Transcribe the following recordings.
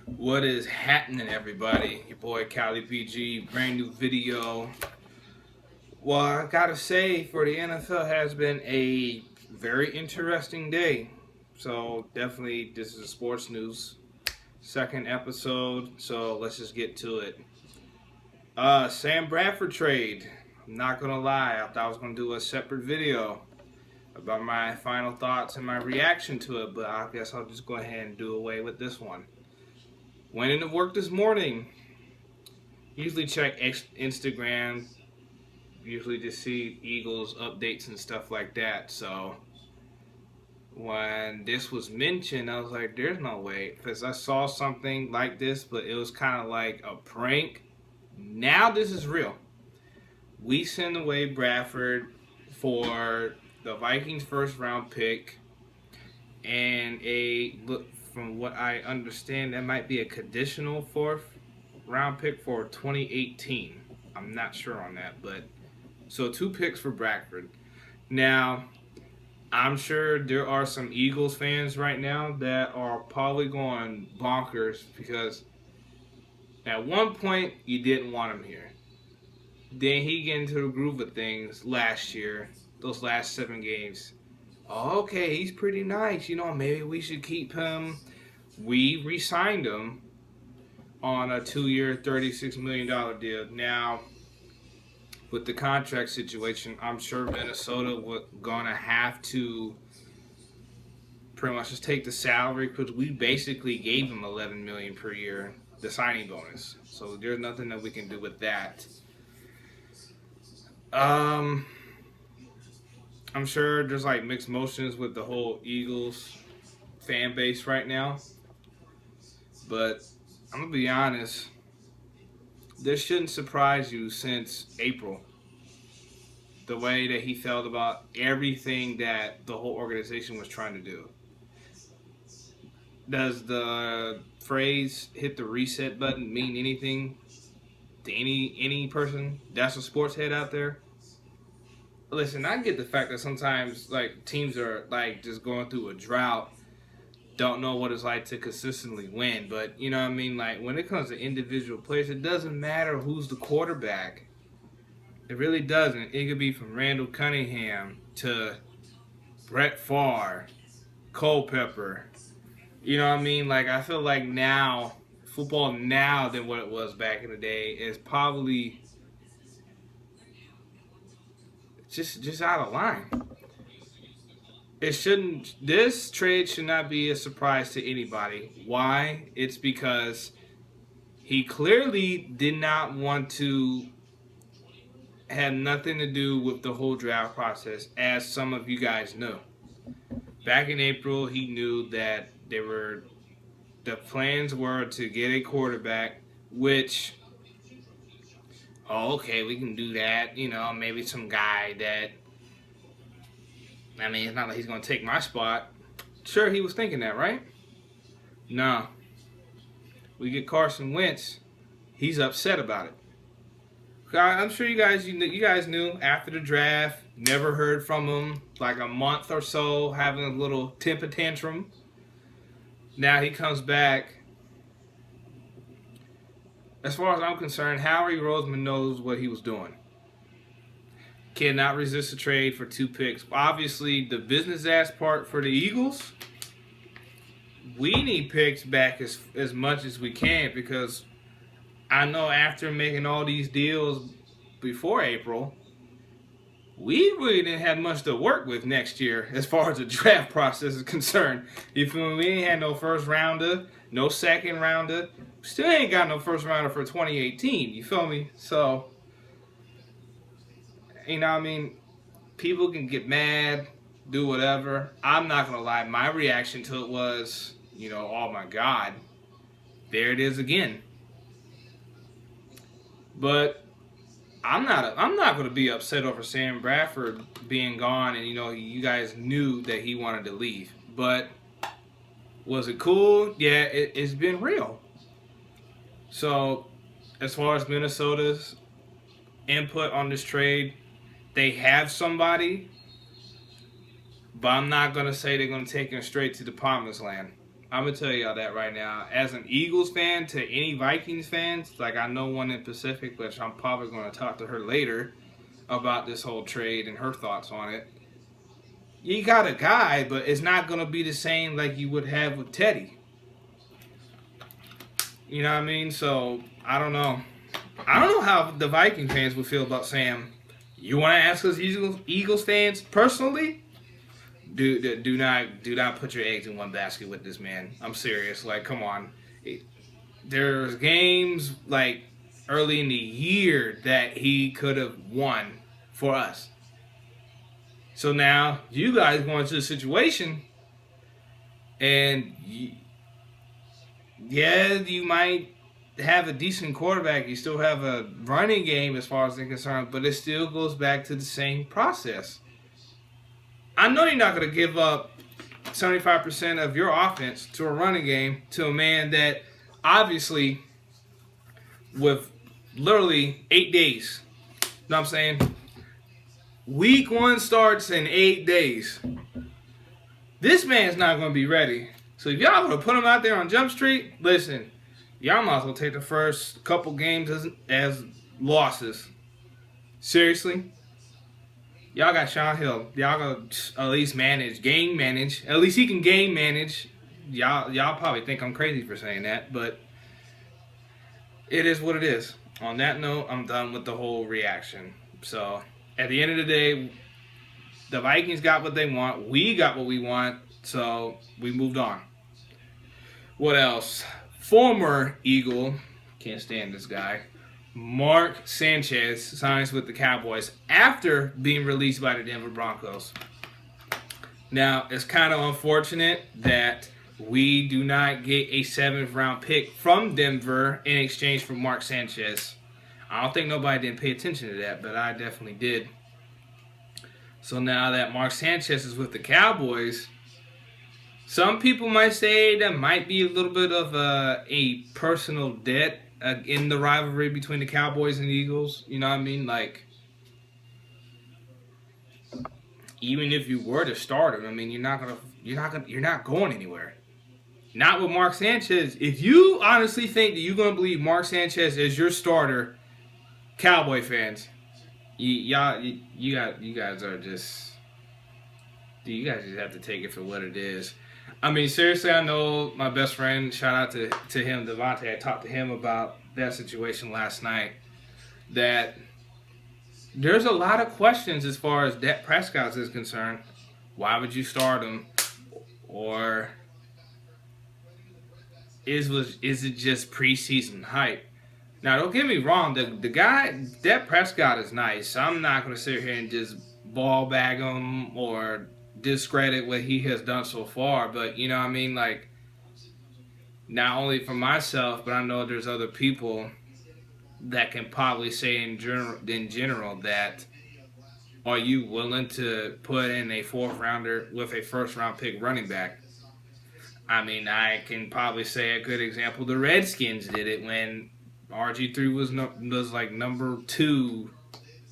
What is happening, everybody? Your boy Cali PG, brand new video. Well, I gotta say, for the NFL, has been a very interesting day. So definitely, this is sports news, second episode. So let's just get to it. Sam Bradford trade. I'm not gonna lie, I thought I was gonna do a separate video about my final thoughts and my reaction to it, but I guess I'll just go ahead and do away with this one. Went into work this morning. Usually check Instagram. Usually just see Eagles updates and stuff like that. So when this was mentioned, I was like, "There's no way," because I saw something like this, but it was kind of like a prank. Now this is real. We send away Bradford for the Vikings' first round pick and a look. From what I understand, that might be a conditional fourth round pick for 2018. I'm not sure on that, but so two picks for Bradford. Now, I'm sure there are some Eagles fans right now that are probably going bonkers because at one point you didn't want him here. Then he get into the groove of things last year, those last 7 games. Oh, okay, he's pretty nice. Maybe we should keep him. We re-signed him on a 2-year, $36 million deal. Now, with the contract situation, I'm sure Minnesota was gonna have to pretty much just take the salary because we basically gave him 11 million per year, the signing bonus. So there's nothing that we can do with that. Um, I'm sure there's like mixed motions with the whole Eagles fan base right now, but I'm gonna be honest. This shouldn't surprise you since April. The way that he felt about everything that the whole organization was trying to do. Does the phrase "hit the reset button" mean anything to any person that's a sports head out there? Listen, I get the fact that sometimes like teams are like just going through a drought, don't know what it's like to consistently win. But you know what I mean? Like when it comes to individual players, it doesn't matter who's the quarterback. It really doesn't. It could be from Randall Cunningham to Brett Favre, Culpepper. You know what I mean? Like I feel like now, football now than what it was back in the day is probably just out of line. It shouldn't. This trade should not be a surprise to anybody. Why? It's because he clearly did not want to have nothing to do with the whole draft process, as some of you guys know. Back in April, he knew that the plans were to get a quarterback, which, oh, okay, we can do that. Maybe some guy that, I mean, it's not like he's going to take my spot. Sure, he was thinking that, right? No. We get Carson Wentz. He's upset about it. I'm sure you guys knew after the draft. Never heard from him. Like a month or so, having a little temper tantrum. Now he comes back. As far as I'm concerned, Howie Roseman knows what he was doing. Cannot resist a trade for two picks. Obviously, the business ass part for the Eagles, we need picks back as much as we can because I know after making all these deals before April, we really didn't have much to work with next year as far as the draft process is concerned. You feel me? We ain't had no first rounder, no second rounder. Still ain't got no first rounder for 2018. You feel me? So, you know what I mean? People can get mad, do whatever. I'm not going to lie. My reaction to it was, oh my God, there it is again. But I'm not going to be upset over Sam Bradford being gone, and you guys knew that he wanted to leave. But was it cool? Yeah, it's been real. So, as far as Minnesota's input on this trade, they have somebody, but I'm not going to say they're going to take him straight to the promised land. I'm gonna tell y'all that right now. As an Eagles fan to any Vikings fans, like I know one in Pacific, which I'm probably gonna talk to her later about this whole trade and her thoughts on it. You got a guy, but it's not gonna be the same like you would have with Teddy. You know what I mean? So I don't know. I don't know how the Viking fans would feel about Sam. You want to ask us Eagles fans personally? Do not put your eggs in one basket with this man. I'm serious. Like, come on. There's games like early in the year that he could have won for us. So now you guys go into the situation, and yeah, you might have a decent quarterback. You still have a running game as far as they're concerned, but it still goes back to the same process. I know you're not going to give up 75% of your offense to a running game to a man that obviously with literally 8 days. You know what I'm saying? Week 1 starts in 8 days. This man's not going to be ready. So if y'all going to put him out there on Jump Street, listen, y'all might as well take the first couple games as losses. Seriously? Y'all got Sean Hill. Y'all got at least game manage. At least he can game manage. Y'all probably think I'm crazy for saying that, but it is what it is. On that note, I'm done with the whole reaction. So, at the end of the day, the Vikings got what they want. We got what we want. So, we moved on. What else? Former Eagle, can't stand this guy, Mark Sanchez signs with the Cowboys after being released by the Denver Broncos. Now, it's kind of unfortunate that we do not get a 7th round pick from Denver in exchange for Mark Sanchez. I don't think nobody didn't pay attention to that, but I definitely did. So now that Mark Sanchez is with the Cowboys, some people might say that might be a little bit of a personal debt in the rivalry between the Cowboys and the Eagles. You know what I mean? Like, even if you were to start him, I mean, you're not going anywhere. Not with Mark Sanchez. If you honestly think that you're gonna believe Mark Sanchez is your starter, Cowboy fans, you guys just have to take it for what it is. I mean, seriously, I know my best friend, shout out to him, Devontae, I talked to him about that situation last night, that there's a lot of questions as far as Dak Prescott is concerned. Why would you start him? Or is it just preseason hype? Now, don't get me wrong, the guy, Dak Prescott is nice. I'm not going to sit here and just ball bag him or discredit what he has done so far, but you know what I mean, like, not only for myself, but I know there's other people that can probably say in general that, are you willing to put in a 4th rounder with a 1st round pick running back? I mean, I can probably say a good example. The Redskins did it when RG3 was like number 2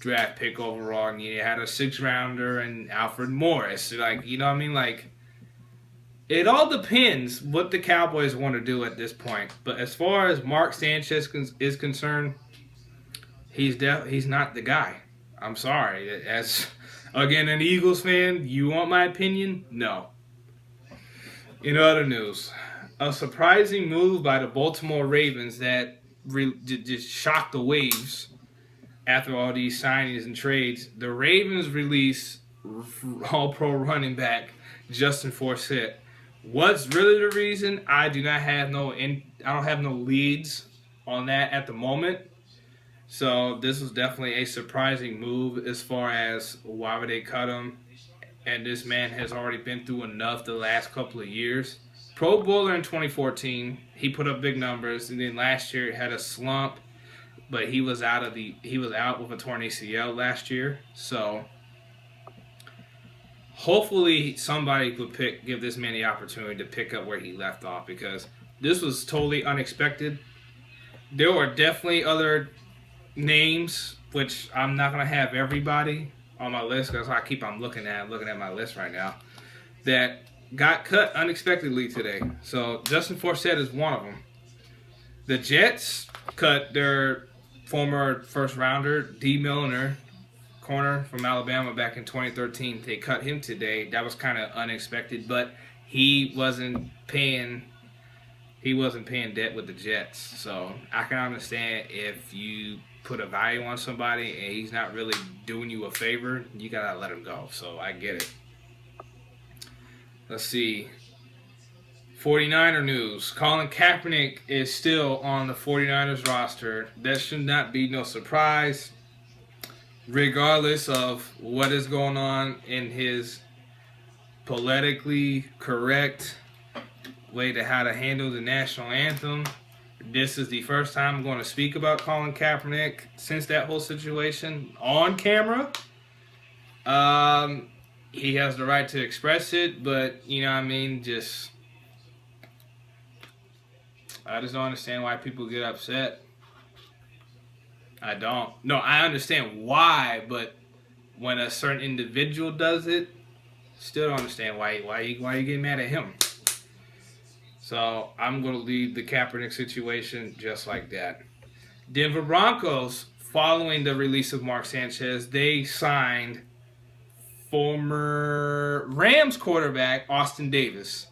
draft pick overall, and you had a 6th rounder and Alfred Morris. Like, you know what I mean? Like, it all depends what the Cowboys want to do at this point. But as far as Mark Sanchez is concerned, he's not the guy. I'm sorry. As, again, an Eagles fan, you want my opinion? No. In other news, a surprising move by the Baltimore Ravens that just shocked the waves after all these signings and trades. The Ravens release All-Pro running back Justin Forsett. What's really the reason? I don't have no leads on that at the moment. So this was definitely a surprising move as far as why would they cut him. And this man has already been through enough the last couple of years. Pro Bowler in 2014, he put up big numbers, and then last year had a slump, but he was out with a torn ACL last year. So hopefully somebody could give this man the opportunity to pick up where he left off, because this was totally unexpected. There were definitely other names, which I'm not gonna have everybody on my list because I'm looking at my list right now, that got cut unexpectedly today. So Justin Forsett is one of them. The Jets cut their former first rounder, D. Milliner, corner from Alabama back in 2013. They cut him today. That was kind of unexpected, but he wasn't paying debt with the Jets. So I can understand if you put a value on somebody and he's not really doing you a favor, you gotta let him go. So I get it. Let's see. 49er news. Colin Kaepernick is still on the 49ers roster. That should not be no surprise, regardless of what is going on in his politically correct way to how to handle the national anthem. This is the first time I'm going to speak about Colin Kaepernick since that whole situation on camera. He has the right to express it, but you know what I mean, I just don't understand why people get upset. I don't. No, I understand why, but when a certain individual does it, still don't understand why you get mad at him. So I'm going to leave the Kaepernick situation just like that. Denver Broncos, following the release of Mark Sanchez, they signed former Rams quarterback Austin Davis.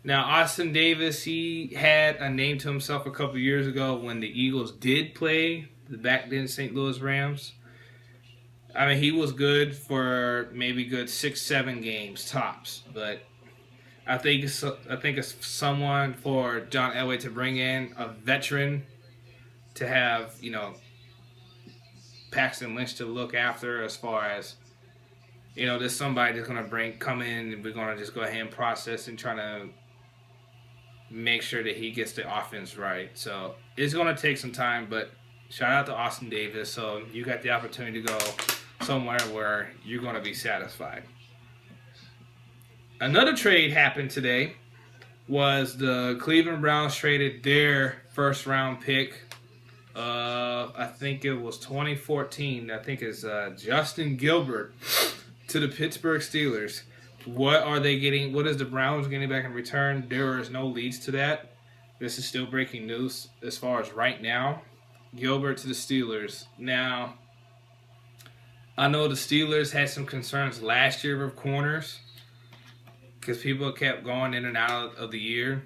Now, Austin Davis, he had a name to himself a couple years ago when the Eagles did play the back then St. Louis Rams. I mean, he was good for maybe good 6-7 games tops, but I think it's someone for John Elway to bring in a veteran to have, you know, Paxton Lynch to look after as far as, you know, there's somebody that's going to come in and we're going to just go ahead and process and try to make sure that he gets the offense right. So it's going to take some time, but shout out to Austin Davis. So you got the opportunity to go somewhere where you're going to be satisfied. Another trade happened today was the Cleveland Browns traded their first round pick. I think it was 2014. I think it's Justin Gilbert to the Pittsburgh Steelers. What are they getting? What is the Browns getting back in return? There is no leads to that. This is still breaking news as far as right now. Gilbert to the Steelers. Now, I know the Steelers had some concerns last year with corners because people kept going in and out of the year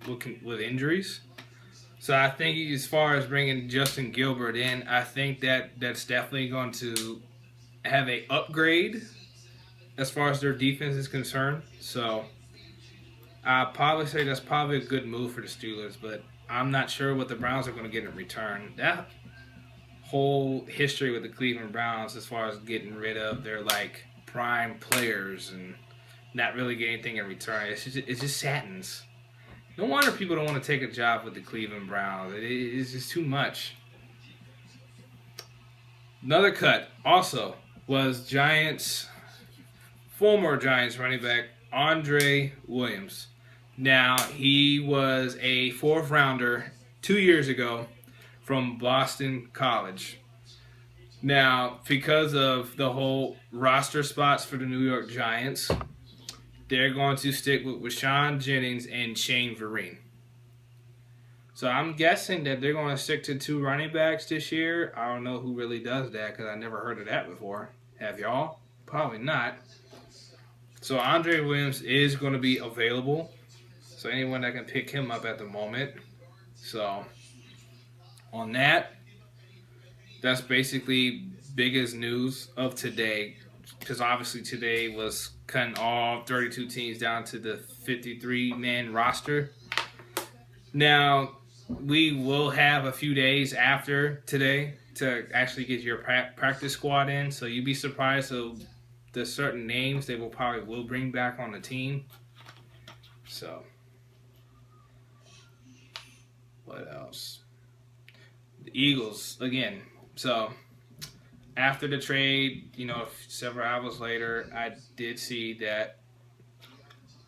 with injuries. So I think as far as bringing Justin Gilbert in, I think that's definitely going to have a upgrade as far as their defense is concerned. So I'd probably say that's probably a good move for the Steelers, but I'm not sure what the Browns are going to get in return. That whole history with the Cleveland Browns as far as getting rid of their like prime players and not really getting anything in return, it just saddens. No wonder people don't want to take a job with the Cleveland Browns. It's just too much. Another cut also was former Giants running back Andre Williams. Now, he was a fourth rounder 2 years ago from Boston College. Now, because of the whole roster spots for the New York Giants, they're going to stick with Rashawn Jennings and Shane Vereen. So I'm guessing that they're going to stick to 2 running backs this year. I don't know who really does that because I never heard of that before. Have y'all? Probably not. So Andre Williams is going to be available. So anyone that can pick him up at the moment. So on that, that's basically biggest news of today. Because obviously today was cutting all 32 teams down to the 53-man roster. Now, we will have a few days after today to actually get your practice squad in. So you'd be surprised of the certain names they will bring back on the team. So, what else? The Eagles, again. So, after the trade, several hours later, I did see that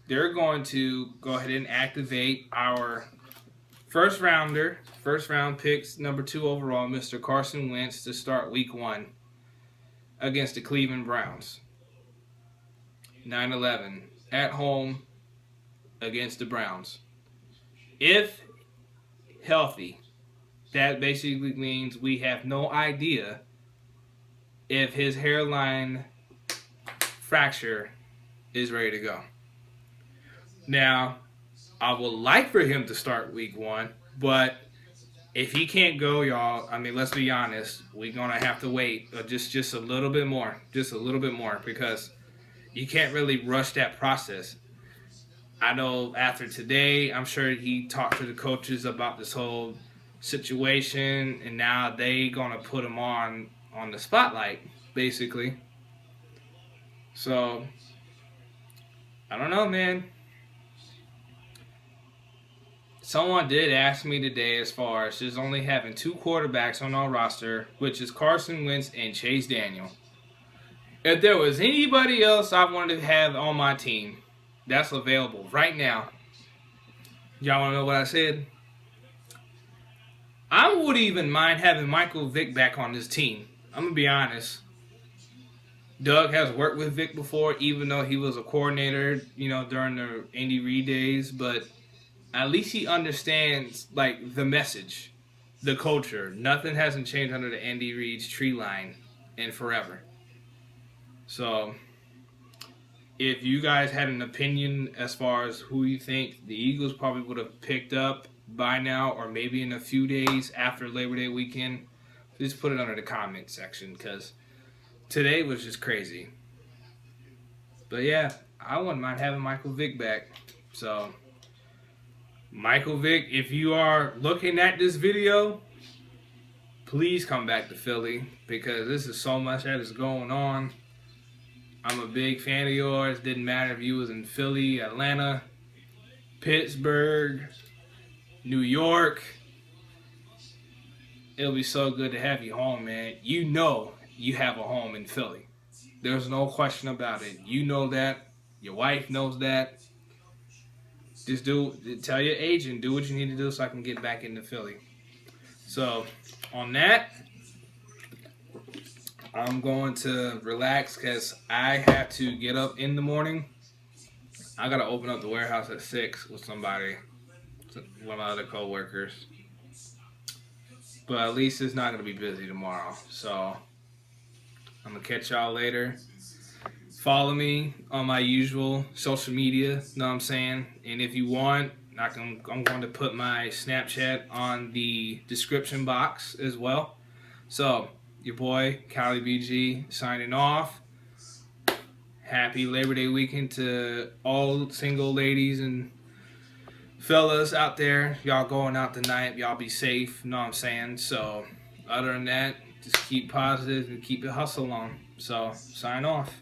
they're going to go ahead and activate our first round picks, number 2 overall, Mr. Carson Wentz, to start week 1 against the Cleveland Browns. 9-11 at home against the Browns. If healthy, that basically means we have no idea if his hairline fracture is ready to go. Now, I would like for him to start week 1, but if he can't go, y'all, I mean, let's be honest, we're going to have to wait just a little bit more. Just a little bit more, because you can't really rush that process. I know after today, I'm sure he talked to the coaches about this whole situation, and now they going to put him on the spotlight, basically. So, I don't know, man. Someone did ask me today as far as just only having 2 quarterbacks on our roster, which is Carson Wentz and Chase Daniel. If there was anybody else I wanted to have on my team that's available right now, y'all want to know what I said? I wouldn't even mind having Michael Vick back on this team. I'm going to be honest. Doug has worked with Vick before, even though he was a coordinator, during the Andy Reid days, but at least he understands, like, the message, the culture. Nothing hasn't changed under the Andy Reid's tree line in forever. So, if you guys had an opinion as far as who you think the Eagles probably would have picked up by now, or maybe in a few days after Labor Day weekend, just put it under the comment section, because today was just crazy. But yeah, I wouldn't mind having Michael Vick back. So, Michael Vick, if you are looking at this video, please come back to Philly, because this is so much that is going on. I'm a big fan of yours. Didn't matter if you was in Philly, Atlanta, Pittsburgh, New York. It'll be so good to have you home, man. You know you have a home in Philly. There's no question about it. You know that. Your wife knows that. Just tell your agent, do what you need to do so I can get back into Philly. So, on that, I'm going to relax because I have to get up in the morning. I got to open up the warehouse at 6 with somebody, one of my other co-workers. But at least it's not going to be busy tomorrow. So, I'm going to catch y'all later. Follow me on my usual social media, know what I'm saying? And if you want, I'm going to put my Snapchat on the description box as well. So, your boy, Cali BG, signing off. Happy Labor Day weekend to all single ladies and fellas out there. Y'all going out tonight. Y'all be safe, know what I'm saying? So, other than that, just keep positive and keep the hustle on. So, sign off.